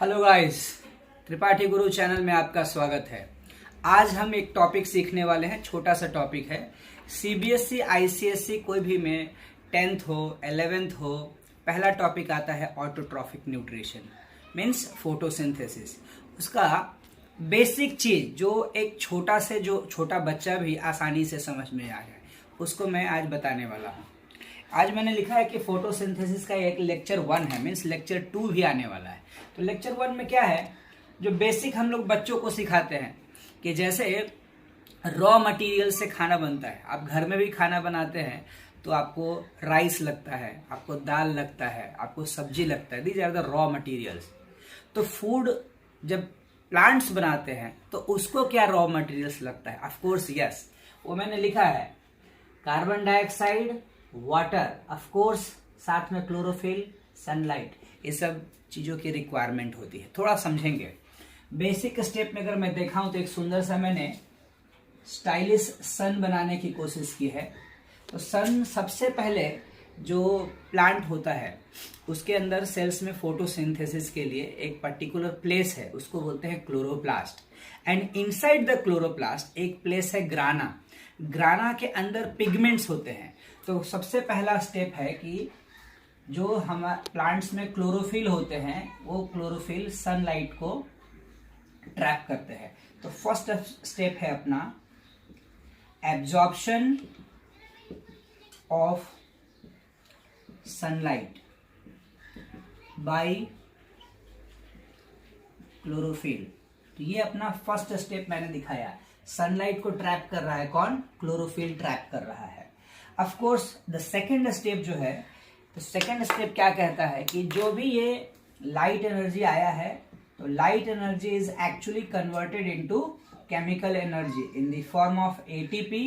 Hello guys, Tripathi गुरु channel में आपका स्वागत है। आज हम एक टॉपिक सीखने वाले हैं। छोटा सा टॉपिक है। सीबीएसई आईसीएसई कोई भी में 10th हो 11th हो, पहला टॉपिक आता है ऑटोट्रॉफिक न्यूट्रिशन मीन्स फोटोसिंथेसिस। उसका बेसिक चीज जो एक छोटा बच्चा भी आसानी से समझ में आ जाए, उसको मैं आज बताने वाला हूँ। आज मैंने लिखा है कि फोटोसिंथेसिस का एक लेक्चर 1 है, मीन्स लेक्चर 2 भी आने वाला है। तो लेक्चर 1 में क्या है, जो बेसिक हम लोग बच्चों को सिखाते हैं कि जैसे रॉ मटेरियल से खाना बनता है। आप घर में भी खाना बनाते हैं तो आपको राइस लगता है, आपको दाल लगता है, आपको सब्जी लगता है। These are the raw materials. तो फूड जब प्लांट्स बनाते हैं तो उसको क्या रॉ मटेरियल्स लगता है? ऑफ कोर्स यस, वो मैंने लिखा है carbon dioxide, water, of course साथ में क्लोरोफिल, सनलाइट। ये सब चीजों की रिक्वायरमेंट होती है। थोड़ा समझेंगे। बेसिक स्टेप में अगर मैं देखा हूं तो एक सुंदर सा मैंने स्टाइलिश सन बनाने की कोशिश की है। तो सन सबसे पहले जो प्लांट होता है उसके अंदर सेल्स में फोटोसिंथेसिस के लिए एक पर्टिकुलर प्लेस है, उसको बोलते हैं chloroplast. And inside the chloroplast एक प्लेस है ग्राना। ग्राना के अंदर पिगमेंट्स होते हैं। तो सबसे पहला स्टेप है कि जो हम प्लांट्स में क्लोरोफिल होते हैं वो क्लोरोफिल सनलाइट को ट्रैप करते हैं। तो फर्स्ट स्टेप है अपना absorption of sunlight bye chlorophyll. तो ये अपना फर्स्ट स्टेप मैंने दिखाया। सनलाइट को ट्रैप कर रहा है कौन? क्लोरोफिल ट्रैप कर रहा है। Of course the second step जो है, तो सेकेंड स्टेप क्या कहता है कि जो भी ये लाइट एनर्जी आया है, तो light energy is actually converted into chemical energy in the form of ATP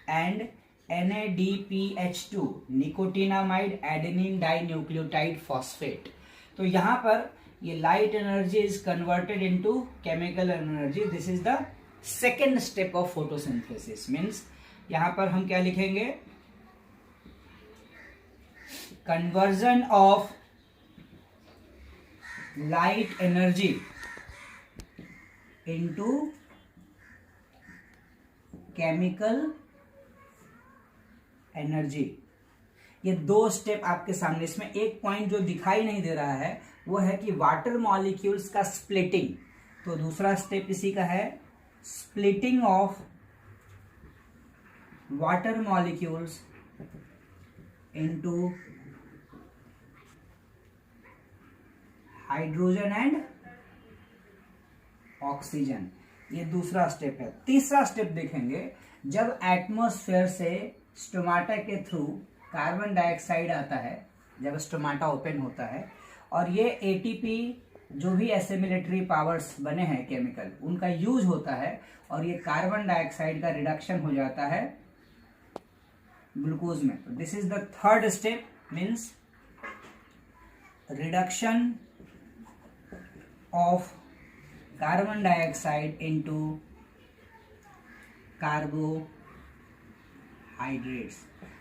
and NADPH2, nicotinamide adenine dinucleotide phosphate. तो यहां पर ये light energy is converted into chemical energy. This is the second step of photosynthesis. Means यहां पर हम क्या लिखेंगे? Conversion of light energy into chemical energy. ये दो स्टेप आपके सामने। इसमें एक पॉइंट जो दिखाई नहीं दे रहा है वो है कि वाटर मॉलिक्यूल्स का स्प्लिटिंग। तो दूसरा स्टेप इसी का है, splitting of water molecules into hydrogen and oxygen. ये दूसरा स्टेप है। तीसरा स्टेप देखेंगे, जब एटमॉस्फेयर से स्टोमाटा के थ्रू कार्बन डाइऑक्साइड आता है, जब स्टोमाटा ओपन होता है और ये एटीपी जो भी एसिमिलेटरी पावर्स बने हैं केमिकल, उनका यूज होता है और ये कार्बन डाइऑक्साइड का रिडक्शन हो जाता है ग्लूकोज में। This is the third step, means reduction of carbon dioxide into carbohydrates.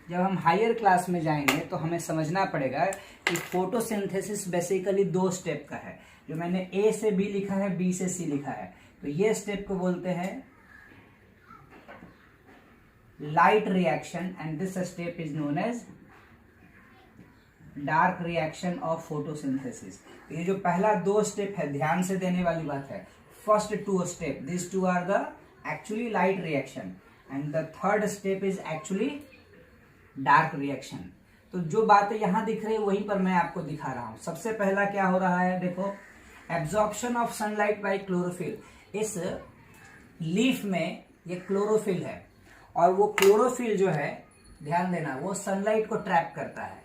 जब हम हायर क्लास में जाएंगे तो हमें समझना पड़ेगा कि फोटोसिंथेसिस बेसिकली 2 स्टेप का है। जो मैंने ए से बी लिखा है, बी से सी लिखा है, तो ये स्टेप को बोलते हैं light reaction and this step is known as dark reaction of photosynthesis. ये जो पहला 2 स्टेप है, ध्यान से देने वाली बात है। First 2 step, this 2 are the actually light reaction and the third step is actually dark reaction. तो जो बातें यहां दिख रही है वहीं पर मैं आपको दिखा रहा हूं। सबसे पहला क्या हो रहा है, देखो, absorption of sunlight bye chlorophyll. इस लीफ में ये क्लोरोफिल है और वो क्लोरोफिल जो है, ध्यान देना, वो सनलाइट को ट्रैप करता है।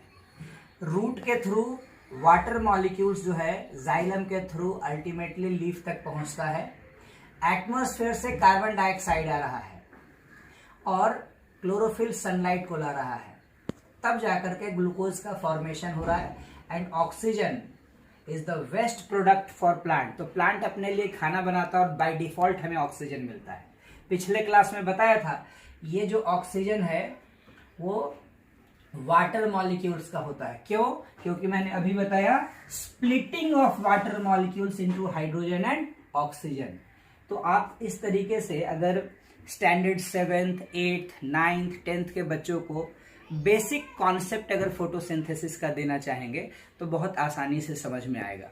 रूट के थ्रू वाटर मॉलिक्यूल्स जो है जाइलम के थ्रू अल्टीमेटली लीफ तक पहुंचता है। एटमॉस्फेयर से कार्बन डाइऑक्साइड आ रहा है और क्लोरोफिल सनलाइट को ला रहा है, तब जाकर के ग्लूकोज का फॉर्मेशन हो रहा है। And oxygen is the best product for plant. तो प्लांट अपने लिए खाना बनाता है और बाय डिफॉल्ट हमें ऑक्सीजन मिलता है। पिछले क्लास में बताया था, ये जो ऑक्सीजन है वो वाटर मॉलिक्यूल्स का होता है। क्यों? क्योंकि मैंने अभी बताया splitting of water molecules into hydrogen and oxygen. तो आप इस तरीके से अगर standard 7th 8th 9th 10th के बच्चों को बेसिक कॉन्सेप्ट अगर फोटोसिंथेसिस का देना चाहेंगे तो बहुत आसानी से समझ में आएगा।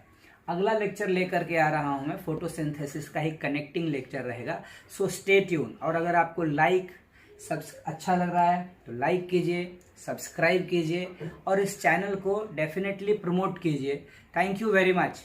अगला लेक्चर लेकर के आ रहा हूं मैं, फोटोसिंथेसिस का ही कनेक्टिंग लेक्चर रहेगा। So stay tune. और अगर आपको अच्छा लग रहा है तो लाइक कीजिए, सब्सक्राइब कीजिए और इस चैनल को डेफिनेटली प्रमोट कीजिए। Thank you very much.